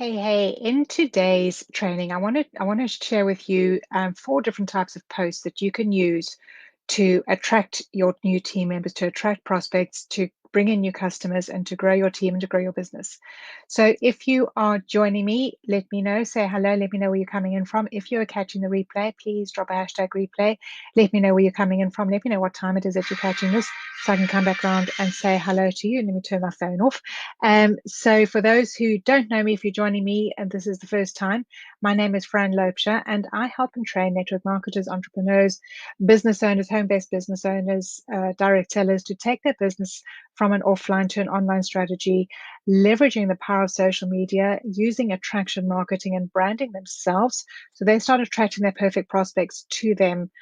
Hey, in today's training, I want to share with you four different types of posts that you can use to attract your new team members, to attract prospects, to bring in new customers, and to grow your team and to grow your business. So if you are joining me, let me know, say hello, let me know where you're coming in from. If you're catching the replay, please drop a hashtag replay. Let me know where you're coming in from. Let me know what time it is that you're catching this so I can come back around and say hello to you. Let me turn my phone off. So for those who don't know me, if you're joining me and this is the first time, my name is Fran Lopesha and I help and train network marketers, entrepreneurs, business owners, home-based business owners, direct sellers to take their business from an offline to an online strategy, leveraging the power of social media, using attraction marketing and branding themselves. So they start attracting their perfect prospects to them.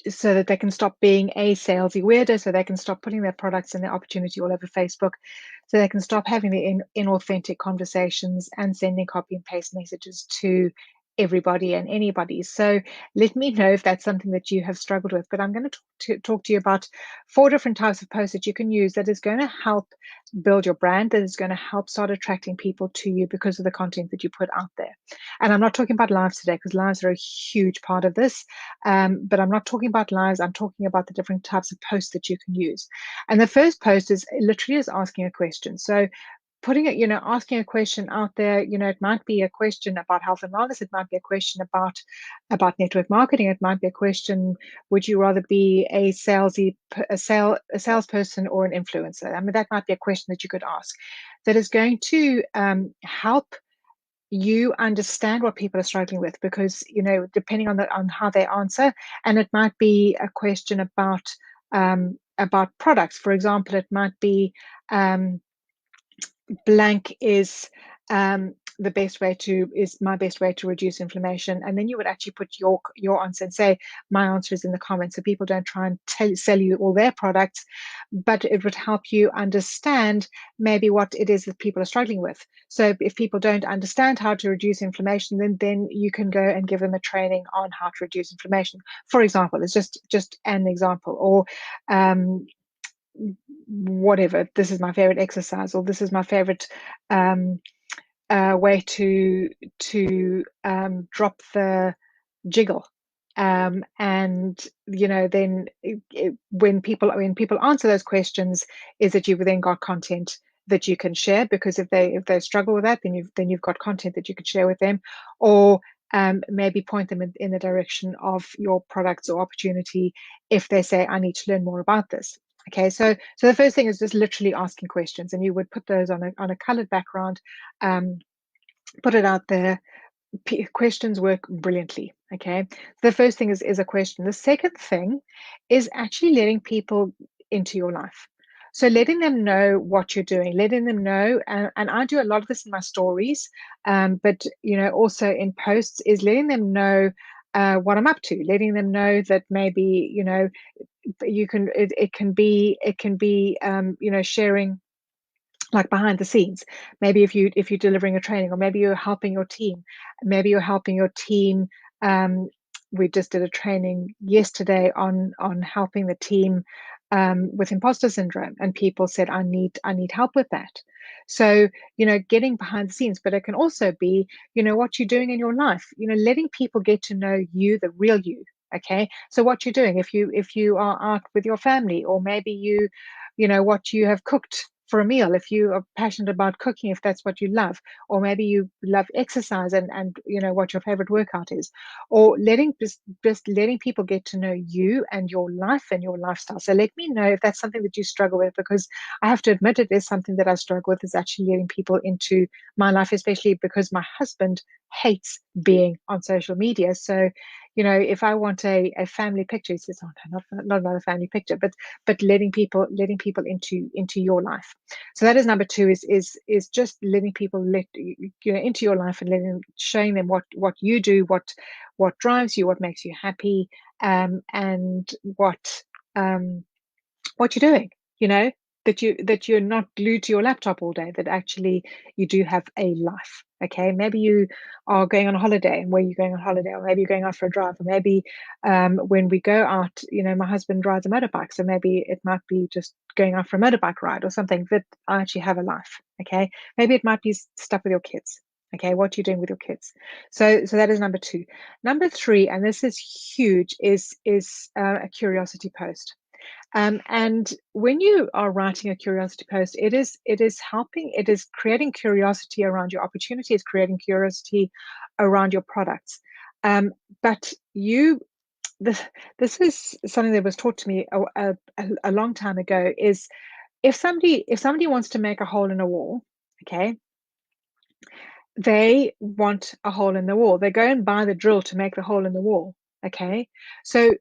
So that they can stop being a salesy weirdo, so they can stop putting their products and their opportunity all over Facebook, so they can stop having the inauthentic conversations and sending copy and paste messages to everybody and anybody. So let me know if that's something that you have struggled with. But I'm going to talk to you about four different types of posts that you can use that is going to help build your brand, that is going to help start attracting people to you because of the content that you put out there. And I'm not talking about lives today because lives are a huge part of this. But I'm not talking about lives. I'm talking about the different types of posts that you can use. And the first post is literally is asking a question. So putting it, asking a question out there, it might be a question about health and wellness. It might be a question about network marketing. It might be a question, would you rather be a salesperson or an influencer? I mean, that might be a question that you could ask that is going to help you understand what people are struggling with, because depending on how they answer, and it might be a question about products. For example, it might be blank is the best way to is my best way to reduce inflammation, and then you would actually put your answer and say my answer is in the comments, so people don't try and sell you all their products, but it would help you understand maybe what it is that people are struggling with. So if people don't understand how to reduce inflammation, then you can go and give them a training on how to reduce inflammation, for example. It's just an example. Or whatever, this is my favorite exercise, or this is my favorite way to drop the jiggle. And then when people answer those questions, is that you've then got content that you can share, because if they struggle with that, then you've got content that you could share with them, or maybe point them in the direction of your products or opportunity if they say, I need to learn more about this. Okay, so the first thing is just literally asking questions, and you would put those on a colored background, put it out there. Questions work brilliantly. Okay, the first thing is a question. The second thing is actually letting people into your life. So letting them know what you're doing, letting them know, and I do a lot of this in my stories, but also in posts, is letting them know what I'm up to, letting them know that maybe you can it can be sharing like behind the scenes. Maybe if you're delivering a training, or maybe you're helping your team, we just did a training yesterday on helping the team with imposter syndrome, and people said, I need help with that. So getting behind the scenes. But it can also be what you're doing in your life, letting people get to know you, the real you. Okay, so what you're doing, if you are out with your family, or maybe what you have cooked for a meal, if you are passionate about cooking, if that's what you love, or maybe you love exercise, and what your favorite workout is, or just letting people get to know you and your life and your lifestyle. So let me know if that's something that you struggle with, because I have to admit it is something that I struggle with, is actually letting people into my life, especially because my husband hates being on social media. So if I want a family picture, he says, oh no, not another family picture, but letting people into your life. So that is number two, is just letting people into your life, and showing them what you do, what drives you, what makes you happy, and what you're doing. that you're not glued to your laptop all day, that actually you do have a life. Okay, maybe you are going on a holiday, and where you're going on holiday, or maybe you're going out for a drive, or maybe when we go out, my husband rides a motorbike, so maybe it might be just going out for a motorbike ride or something, that I actually have a life. Okay, maybe it might be stuff with your kids. Okay, what you're doing with your kids. So that is number two. Number three, and this is huge, is a curiosity post. And when you are writing a curiosity post, it is helping, it is creating curiosity around your opportunities, creating curiosity around your products. But this is something that was taught to me a long time ago. Is if somebody wants to make a hole in a wall, okay, they want a hole in the wall. They go and buy the drill to make the hole in the wall. Okay, so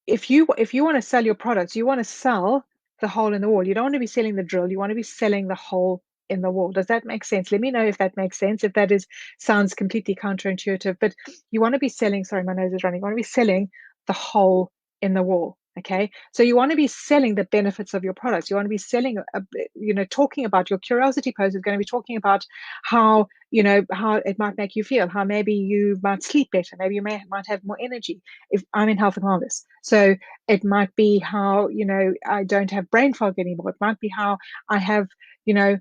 if you want to sell your products, you want to sell the hole in the wall. You don't want to be selling the drill. You want to be selling the hole in the wall. Does that make sense? Let me know if that makes sense. If that is sounds completely counterintuitive, but you want to be selling. Sorry, my nose is running. You want to be selling the hole in the wall. Okay, so you want to be selling the benefits of your products. You want to be selling, talking about your curiosity post is going to be talking about how how it might make you feel, how maybe you might sleep better, maybe you might have more energy. If I'm in health and wellness, so it might be how I don't have brain fog anymore. It might be how I have you know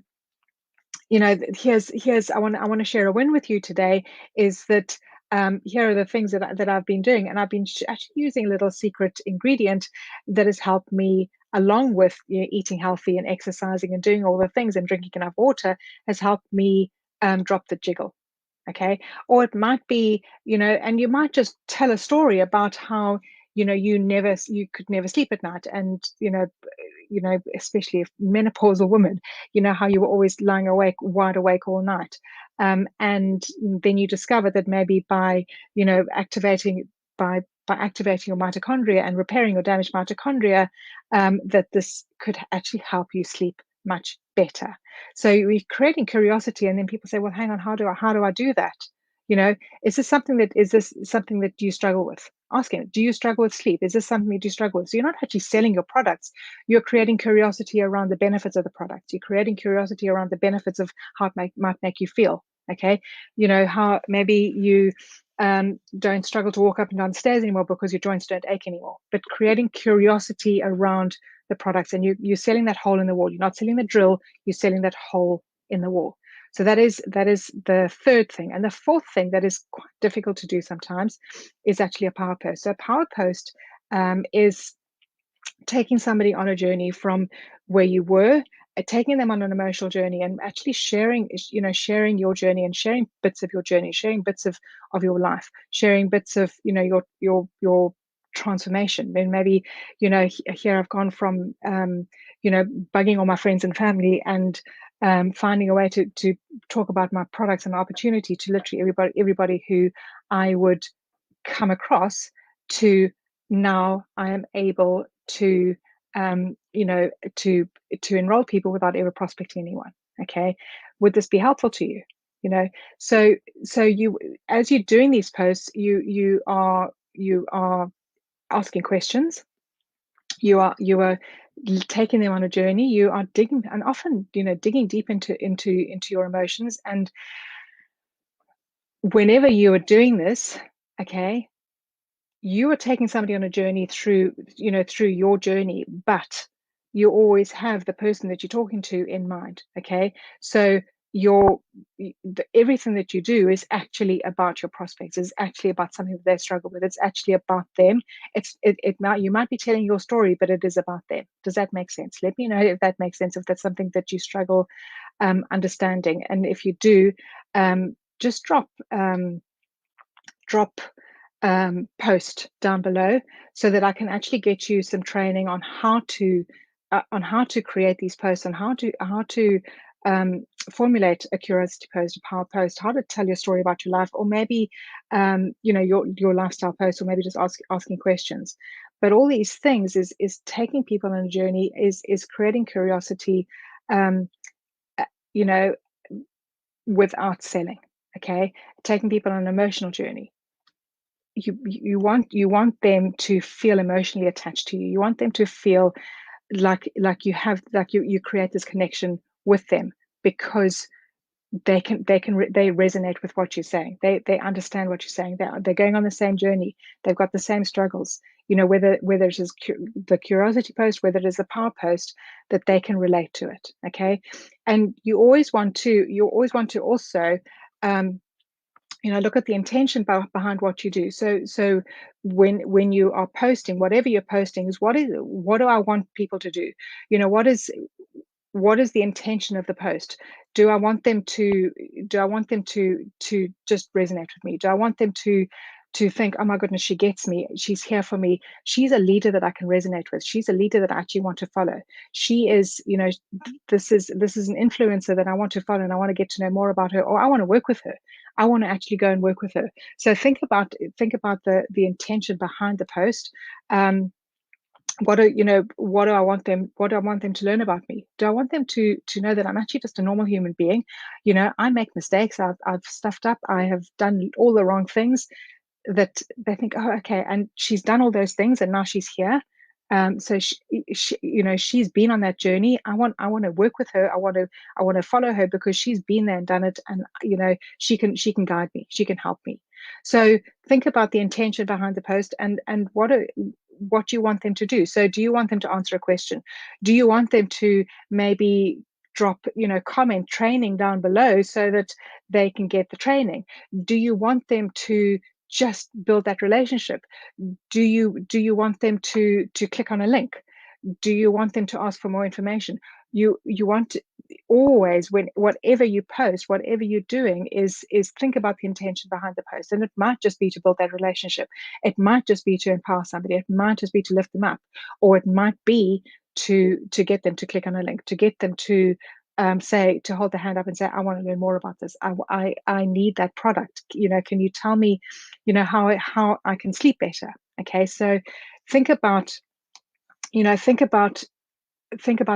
here's I want to share a win with you today, is that here are the things that I've been doing, and I've been actually using a little secret ingredient that has helped me, along with eating healthy and exercising and doing all the things and drinking enough water, has helped me drop the jiggle. Okay, or it might be and you might just tell a story about how you could never sleep at night, and especially if menopausal women, how you were always lying awake, wide awake all night. And then you discover that maybe by, activating by activating your mitochondria and repairing your damaged mitochondria, that this could actually help you sleep much better. So we're creating curiosity, and then people say, well, hang on, how do I do that? Is this something that you struggle with? Asking, do you struggle with sleep? Is this something that you struggle with? So you're not actually selling your products. You're creating curiosity around the benefits of the product. You're creating curiosity around the benefits of how it might make you feel. Okay. How maybe you don't struggle to walk up and down the stairs anymore because your joints don't ache anymore. But creating curiosity around the products, and you're selling that hole in the wall. You're not selling the drill. You're selling that hole in the wall. So that is the third thing. And the fourth thing that is quite difficult to do sometimes is actually a power post. So a power post is taking somebody on a journey from where you were, taking them on an emotional journey, and actually sharing your journey, and sharing bits of your journey, sharing bits of your life, sharing bits of your transformation. Then maybe here I've gone from bugging all my friends and family, and finding a way to talk about my products and my opportunity to literally everybody who I would come across, to now I am able to to enroll people without ever prospecting anyone. Okay, would this be helpful to you? So you, as you're doing these posts, you are asking questions. You are taking them on a journey. You are digging, and often digging deep into your emotions. And whenever you are doing this, okay, you are taking somebody on a journey through your journey, but you always have the person that you're talking to in mind. Okay, so everything that you do is actually about your prospects. It's actually about something that they struggle with. It's actually about them. You might be telling your story, but it is about them. Does that make sense? Let me know if that makes sense, if that's something that you struggle understanding. And if you do, just drop post down below, so that I can actually get you some training on how to create these posts, on how to formulate a curiosity post, a power post, how to tell your story about your life, or maybe your lifestyle post, or maybe just asking questions. But all these things is taking people on a journey, is creating curiosity, you know, without selling. Okay, taking people on an emotional journey. You want them to feel emotionally attached to you. You want them to feel like you create this connection with them because they resonate with what you're saying. They understand what you're saying. They're going on the same journey. They've got the same struggles. Whether it is the curiosity post, whether it is the power post, that they can relate to it. Okay, and you always want to also look at the intention behind what you do. So when you are posting, whatever you're posting, is what do I want people to do? What is the intention of the post? Do I want them to just resonate with me? Do I want them to think, oh my goodness, she gets me, she's here for me, she's a leader that I can resonate with, she's a leader that I actually want to follow, she is, this is an influencer that I want to follow and I want to get to know more about her, or I want to work with her, I want to actually go and work with her. So think about the intention behind the post. What do I want them to learn about me? Do I want them to know that I'm actually just a normal human being? I make mistakes, I've stuffed up, I have done all the wrong things, that they think, oh, okay, and she's done all those things and now she's here. So she's been on that journey. I want to work with her. I want to follow her because she's been there and done it, and she can guide me, she can help me. So think about the intention behind the post, and what you want them to do. So do you want them to answer a question? Do you want them to maybe drop comment training down below so that they can get the training? Do you want them to just build that relationship? Do you want them to click on a link? Do you want them to ask for more information? You want to always, when whatever you post, whatever you're doing, is think about the intention behind the post. And it might just be to build that relationship, it might just be to empower somebody, it might just be to lift them up, or it might be to get them to click on a link, to get them to to hold their hand up and say, I want to learn more about this. I need that product. Can you tell me, how I can sleep better? Okay, so think about, think about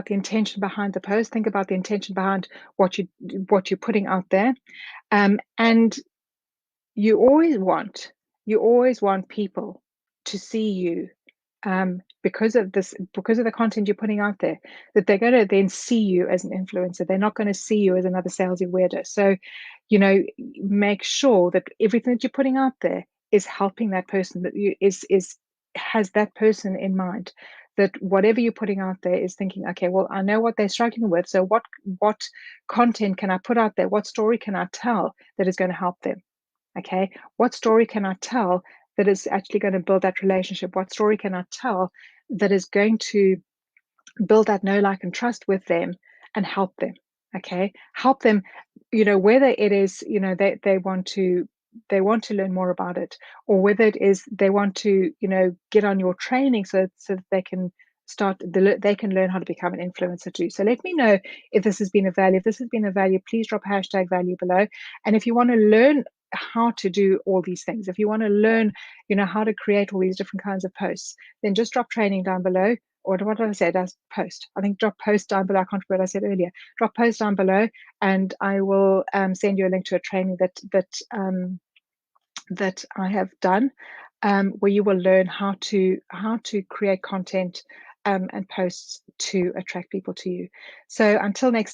the intention behind the post. Think about the intention behind what you're putting out there, and you always want people to see you, because of the content you're putting out there, that they're going to then see you as an influencer. They're not going to see you as another salesy weirdo. So, make sure that everything that you're putting out there is helping that person, that has that person in mind. That whatever you're putting out there is thinking, okay, well, I know what they're struggling with. So what content can I put out there? What story can I tell that is going to help them? Okay, what story can I tell that is actually going to build that relationship? What story can I tell that is going to build that know, like, and trust with them and help them? Okay, help them, whether it is, they want to learn more about it, or whether it is they want to, get on your training so that they can they can learn how to become an influencer too. So let me know if this has been a value. If this has been a value, please drop hashtag value below. And if you want to learn how to do all these things, if you want to learn, how to create all these different kinds of posts, then just drop training down below. Or what did I say? That's post. I think drop post down below. I can't remember what I said earlier. Drop post down below, and I will send you a link to a training that I have done, where you will learn how to create content and posts to attract people to you. So until next time.